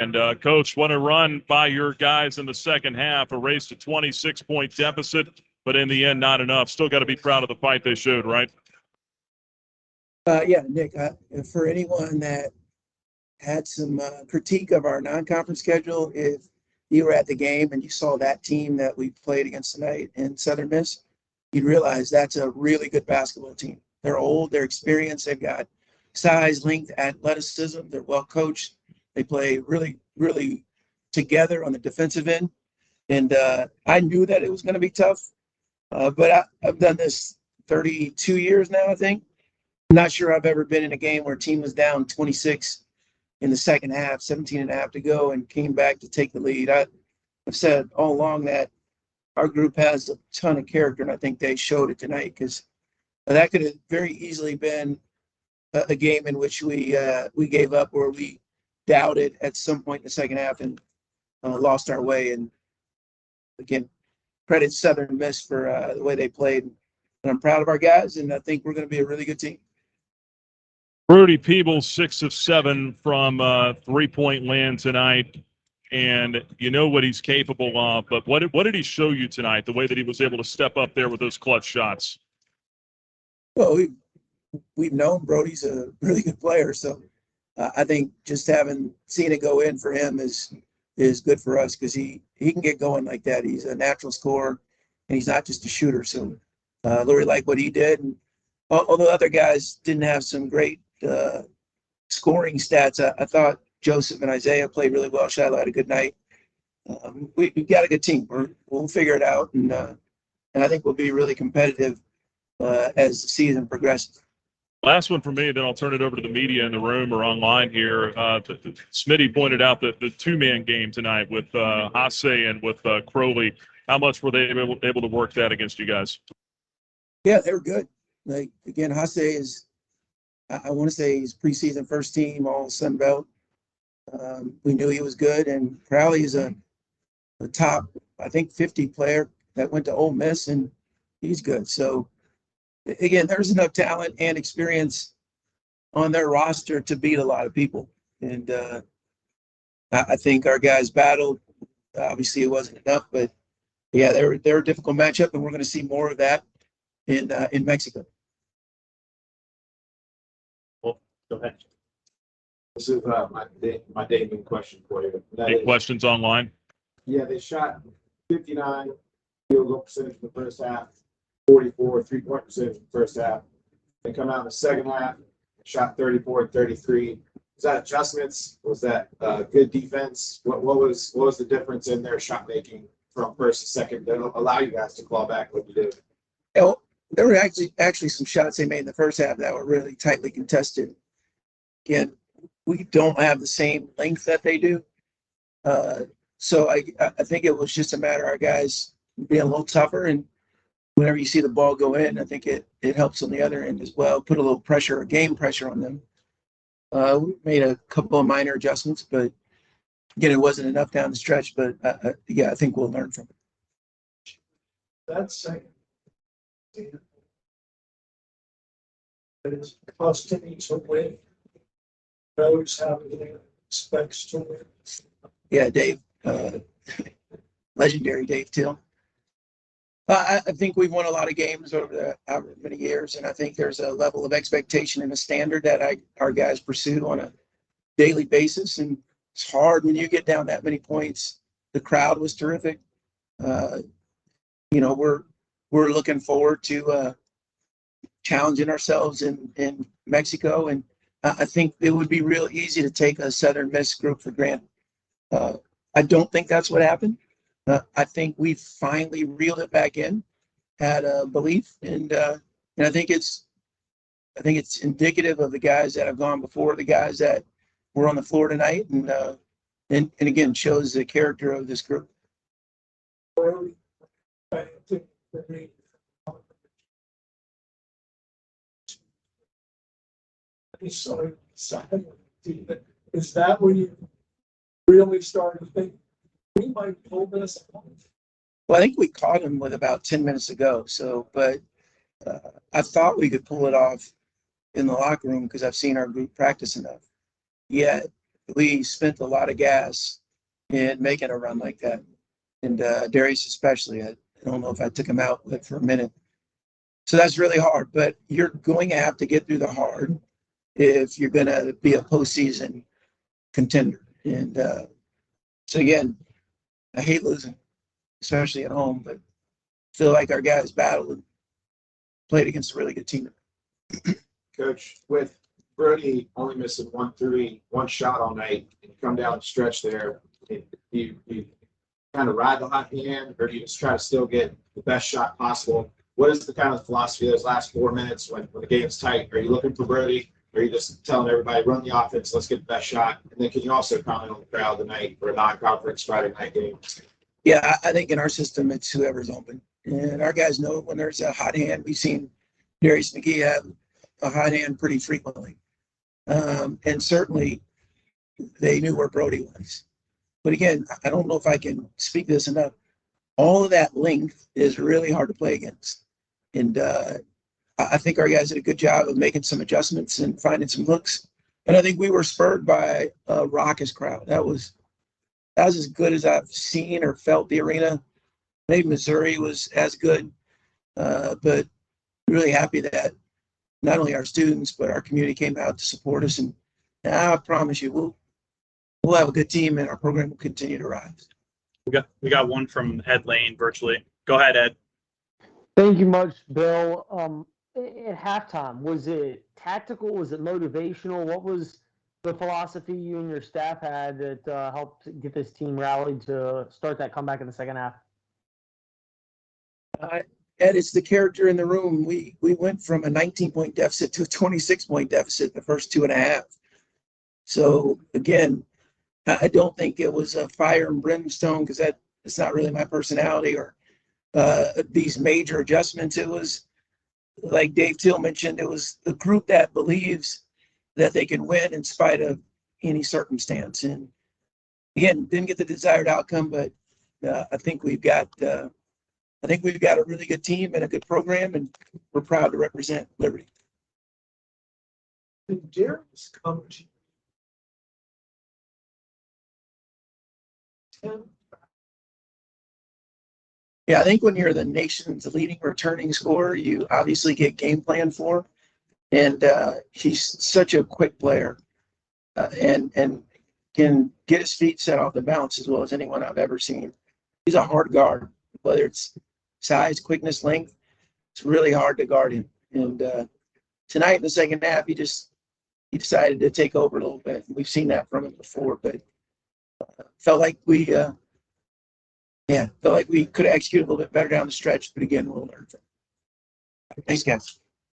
And, Coach, want to run by your guys in the second half, a race to 26-point deficit, but in the end, not enough. Still got to be proud of the fight they showed, right? Yeah, Nick, for anyone that had some critique of our non-conference schedule, if you were at the game and you saw that team that we played against tonight in Southern Miss, you'd realize that's a really good basketball team. They're old, they're experienced, they've got size, length, athleticism, they're well coached. They play really, really together on the defensive end. And I knew that it was going to be tough, but I've done this 32 years now, I think. I'm not sure I've ever been in a game where a team was down 26 in the second half, 17 and a half to go, and came back to take the lead. I've said all along that our group has a ton of character, and I think they showed it tonight, because that could have very easily been a game in which we gave up, or we doubted at some point in the second half and lost our way. And again, credit Southern Miss for the way they played. And I'm proud of our guys, and I think we're going to be a really good team. Rudy Peebles, 6 of 7 from three-point land tonight, and you know what he's capable of. But what did he show you tonight, the way that he was able to step up there with those clutch shots? Well, we've known Brody's a really good player, so I think just seeing it go in for him is good for us, because he can get going like that. He's a natural scorer, and he's not just a shooter. So really like what he did. And although other guys didn't have some great scoring stats, I thought Joseph and Isaiah played really well. Shiloh had a good night. We've got a good team. We'll figure it out, and I think we'll be really competitive as the season progresses. Last one for me, then I'll turn it over to the media in the room or online here. Smitty pointed out that the two-man game tonight with Hasse and with Crowley. How much were they able to work that against you guys? Yeah, they were good. Like, again, Hasse is, I want to say he's preseason first team, all Sun Belt. We knew he was good, and Crowley is a top, I think, 50 player that went to Ole Miss, and he's good. So, again, there's enough talent and experience on their roster to beat a lot of people. And I think our guys battled. Obviously, it wasn't enough, but yeah, they're a difficult matchup, and we're going to see more of that in Mexico. Well, go ahead. This is my Damon question for you. Any questions online? Yeah, they shot 59 field goal percentage in the first half, 44 3-point percentage in the first half. They come out in the second half, shot 34 and 33. Was that adjustments? Was that good defense? What was the difference in their shot making from first to second that allow you guys to claw back what you did? Well, there were actually some shots they made in the first half that were really tightly contested. Again, we don't have the same length that they do. So I think it was just a matter of our guys being a little tougher, and whenever you see the ball go in, I think it helps on the other end as well, put a little pressure, game pressure on them. We made a couple of minor adjustments, but again, it wasn't enough down the stretch. But yeah, I think we'll learn from it. That second, it is costing to win. Knows how to expects to win. Yeah, Dave, legendary Dave Till. I think we've won a lot of games over many years, and I think there's a level of expectation and a standard that our guys pursue on a daily basis, and it's hard when you get down that many points. The crowd was terrific. We're looking forward to challenging ourselves in Mexico, and I think it would be real easy to take a Southern Miss group for granted. I don't think that's what happened. I think we finally reeled it back in, had a belief, and I think it's indicative of the guys that have gone before, the guys that were on the floor tonight, and again shows the character of this group. I think for me, is that when you really started to think we might pull this off? Well, I think we caught him with about 10 minutes to go. So, but I thought we could pull it off in the locker room because I've seen our group practice enough. Yet we spent a lot of gas in making a run like that. And Darius especially, I don't know if I took him out for a minute. So that's really hard, but you're going to have to get through the hard if you're going to be a postseason contender. And so again, I hate losing, especially at home, but feel like our guys battled and played against a really good team. Coach, with Brody only missing 1 shot all night, and you come down the stretch there, you kind of ride the hot hand, or do you just try to still get the best shot possible? What is the kind of philosophy of those last 4 minutes when the game's tight? Are you looking for Brody? Or are you just telling everybody, run the offense, let's get the best shot? And then can you also comment on the crowd tonight for a non-conference Friday night game? Yeah, I think in our system, it's whoever's open. And our guys know when there's a hot hand. We've seen Ritchie McKay have a hot hand pretty frequently. And certainly they knew where Brody was. But again, I don't know if I can speak this enough. All of that length is really hard to play against. And I think our guys did a good job of making some adjustments and finding some looks. And I think we were spurred by a raucous crowd. That was as good as I've seen or felt the arena. Maybe Missouri was as good, but really happy that not only our students, but our community came out to support us. And I promise you, we'll have a good team and our program will continue to rise. We got one from Ed Lane virtually. Go ahead, Ed. Thank you much, Bill. At halftime, was it tactical? Was it motivational? What was the philosophy you and your staff had that helped get this team rallied to start that comeback in the second half? Ed, it's the character in the room. We went from a 19-point deficit to a 26-point deficit the first 2.5. So again, I don't think it was a fire and brimstone because it's not really my personality or these major adjustments. It was like Dave Till mentioned, it was the group that believes that they can win in spite of any circumstance. And again, didn't get the desired outcome, but I think we've got a really good team and a good program, and we're proud to represent Liberty. Did Darius come to you? Yeah, I think when you're the nation's leading returning scorer, you obviously get game plan for. And he's such a quick player and can get his feet set off the bounce as well as anyone I've ever seen. He's a hard guard, whether it's size, quickness, length. It's really hard to guard him. And tonight in the second half, he decided to take over a little bit. We've seen that from him before, but felt like we could have executed a little bit better down the stretch. But again, we'll learn from it. Thanks, guys.